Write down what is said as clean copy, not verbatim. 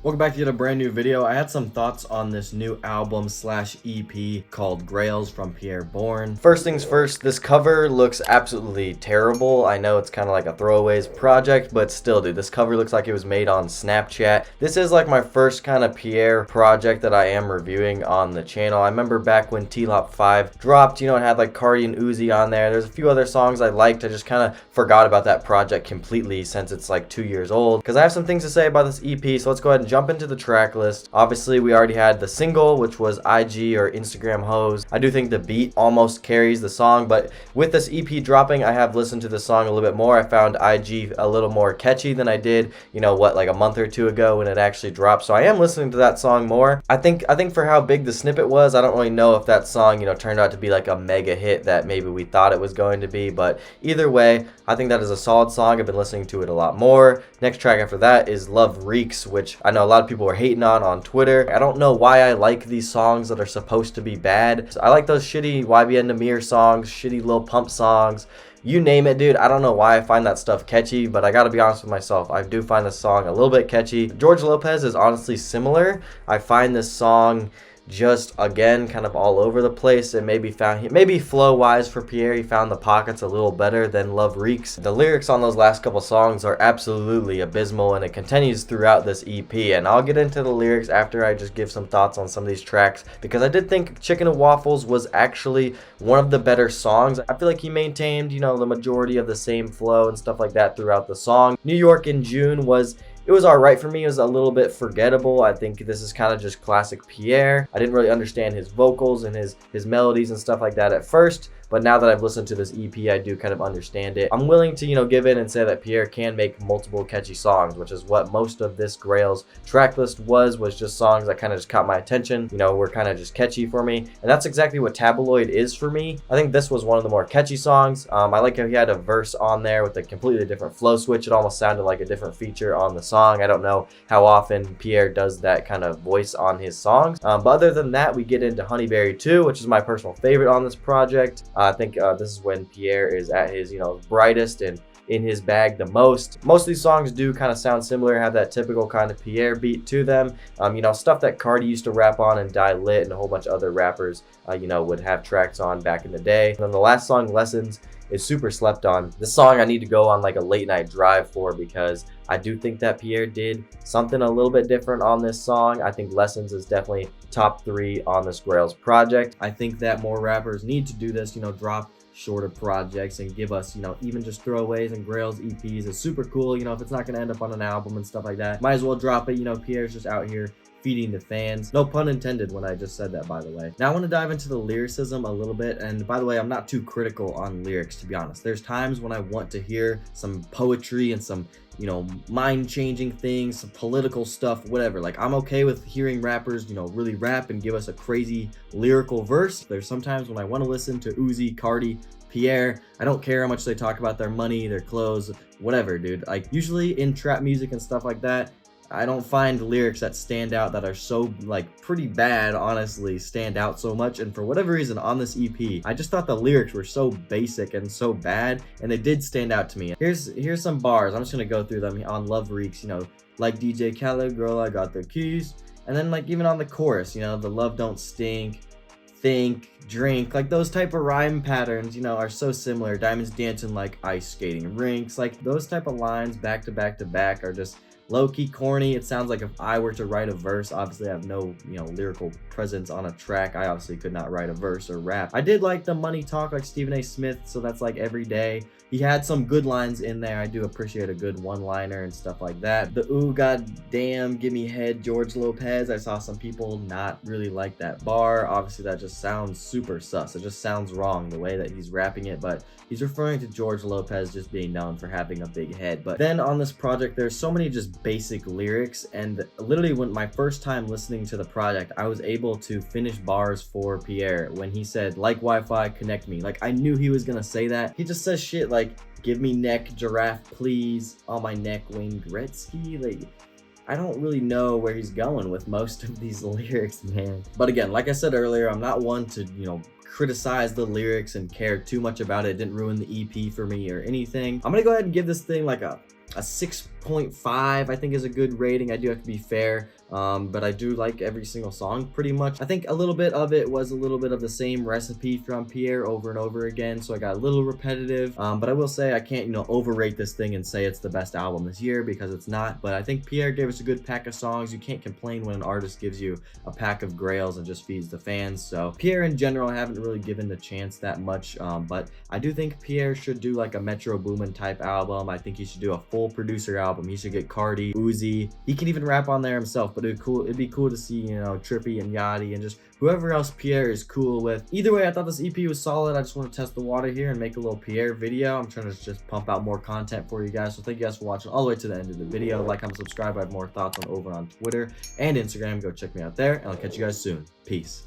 Welcome back to yet a brand new video. I had some thoughts on this new album slash EP called Grails from Pierre Bourne. First things first, this cover looks absolutely terrible. I know it's kind of like a throwaways project, but still, dude, this cover looks like it was made on Snapchat. This is like my first kind of Pierre project that I am reviewing on the channel. I remember back when T-Lop 5 dropped, it had like Cardi and Uzi on there. There's a few other songs I liked. I just kind of forgot about that project completely since it's like 2 years old. Because I have some things to say about this EP, so let's go ahead and jump into the track list. Obviously, we already had the single, which was IG or Instagram Hoes. I do think the beat almost carries the song, but with this EP dropping, I have listened to the song a little bit more. I found IG a little more catchy than I did, like a month or two ago when it actually dropped. So I am listening to that song more. I think for how big the snippet was, I don't really know if that song, turned out to be like a mega hit that maybe we thought it was going to be, but either way, I think that is a solid song. I've been listening to it a lot more. Next track after that is Love Reeks, which I know a lot of people are hating on Twitter. I don't know why I like these songs that are supposed to be bad. I like those shitty YBN Namir songs, shitty Lil Pump songs, you name it, dude. I don't know why I find that stuff catchy, but I gotta be honest with myself, I do find this song a little bit catchy. George Lopez is honestly similar. I find this song just again kind of all over the place, and maybe flow wise for Pierre, he found the pockets a little better than Love Reeks. The lyrics on those last couple songs are absolutely abysmal, and it continues throughout this EP, and I'll get into the lyrics after I just give some thoughts on some of these tracks, because I did think Chicken and Waffles was actually one of the better songs. I feel like he maintained the majority of the same flow and stuff like that throughout the song. New York in June was alright for me. It was a little bit forgettable. I think this is kind of just classic Pierre. I didn't really understand his vocals and his melodies and stuff like that at first, but now that I've listened to this EP, I do kind of understand it. I'm willing to, give in and say that Pierre can make multiple catchy songs, which is what most of this Grails track list was just songs that kind of just caught my attention, were kind of just catchy for me. And that's exactly what Tabloid is for me. I think this was one of the more catchy songs. I like how he had a verse on there with a completely different flow switch. It almost sounded like a different feature on the song. I don't know how often Pierre does that kind of voice on his songs. But other than that, we get into Honeyberry 2, which is my personal favorite on this project. I think this is when Pierre is at his, brightest and in his bag the most. Most of these songs do kind of sound similar, have that typical kind of Pierre beat to them. Stuff that Cardi used to rap on and Die Lit and a whole bunch of other rappers, would have tracks on back in the day. And then the last song, Lessons, is super slept on. This song I need to go on like a late night drive for, because I do think that Pierre did something a little bit different on this song. I think Lessons is definitely top 3 on this Grails project. I think that more rappers need to do this, drop shorter projects and give us, even just throwaways and Grails EPs is super cool. If it's not going to end up on an album and stuff like that, might as well drop it. Pierre's just out here feeding the fans. No pun intended when I just said that, by the way. Now I want to dive into the lyricism a little bit, and by the way, I'm not too critical on lyrics, to be honest. There's times when I want to hear some poetry and some mind-changing things, some political stuff, whatever. Like, I'm okay with hearing rappers, really rap and give us a crazy lyrical verse. There's sometimes when I want to listen to Uzi, Cardi, Pierre, I don't care how much they talk about their money, their clothes, whatever, dude. Like, usually in trap music and stuff like that, I don't find lyrics that stand out, that are so pretty bad, honestly, stand out so much. And for whatever reason on this EP, I just thought the lyrics were so basic and so bad, and they did stand out to me. Here's some bars. I'm just gonna go through them on Love Reeks. Like DJ Khaled, girl, I got the keys. And then even on the chorus, the love don't stink, think, drink, those type of rhyme patterns, are so similar. Diamonds dancing like ice skating rinks, those type of lines back to back to back are just low-key corny. It sounds like if I were to write a verse, obviously I have no, lyrical presence on a track. I obviously could not write a verse or rap. I did like the money talk like Stephen A. Smith, so that's like every day. He had some good lines in there. I do appreciate a good one-liner and stuff like that. The ooh, goddamn, give me head, George Lopez. I saw some people not really like that bar. Obviously, that just sounds super sus. It just sounds wrong the way that he's rapping it, but he's referring to George Lopez just being known for having a big head. But then on this project, there's so many just basic lyrics, and literally when my first time listening to the project, I was able to finish bars for Pierre when he said, like Wi-Fi, connect me. I knew he was gonna say that. He just says shit like, give me neck, giraffe, please, on my neck, Wayne Gretzky. I don't really know where he's going with most of these lyrics, man. But again, like I said earlier, I'm not one to, criticize the lyrics and care too much about it. It didn't ruin the EP for me or anything. I'm gonna go ahead and give this thing like a 6. 6.5 I think is a good rating. I do have to be fair. But I do like every single song pretty much. I think a little bit of it was a little bit of the same recipe from Pierre over and over again, so I got a little repetitive. But I will say I can't, overrate this thing and say it's the best album this year, because it's not. But I think Pierre gave us a good pack of songs. You can't complain when an artist gives you a pack of grails and just feeds the fans. So Pierre in general, I haven't really given the chance that much, but I do think Pierre should do like a Metro Boomin type album. I think he should do a full producer album. He should get Cardi, Uzi. He can even rap on there himself, but it'd be cool to see, Trippy and Yachty and just whoever else Pierre is cool with. Either way, I thought this EP was solid. I just want to test the water here and make a little Pierre video. I'm trying to just pump out more content for you guys. So thank you guys for watching all the way to the end of the video. Like, comment, subscribe. I have more thoughts over on Twitter and Instagram. Go check me out there, and I'll catch you guys soon. Peace.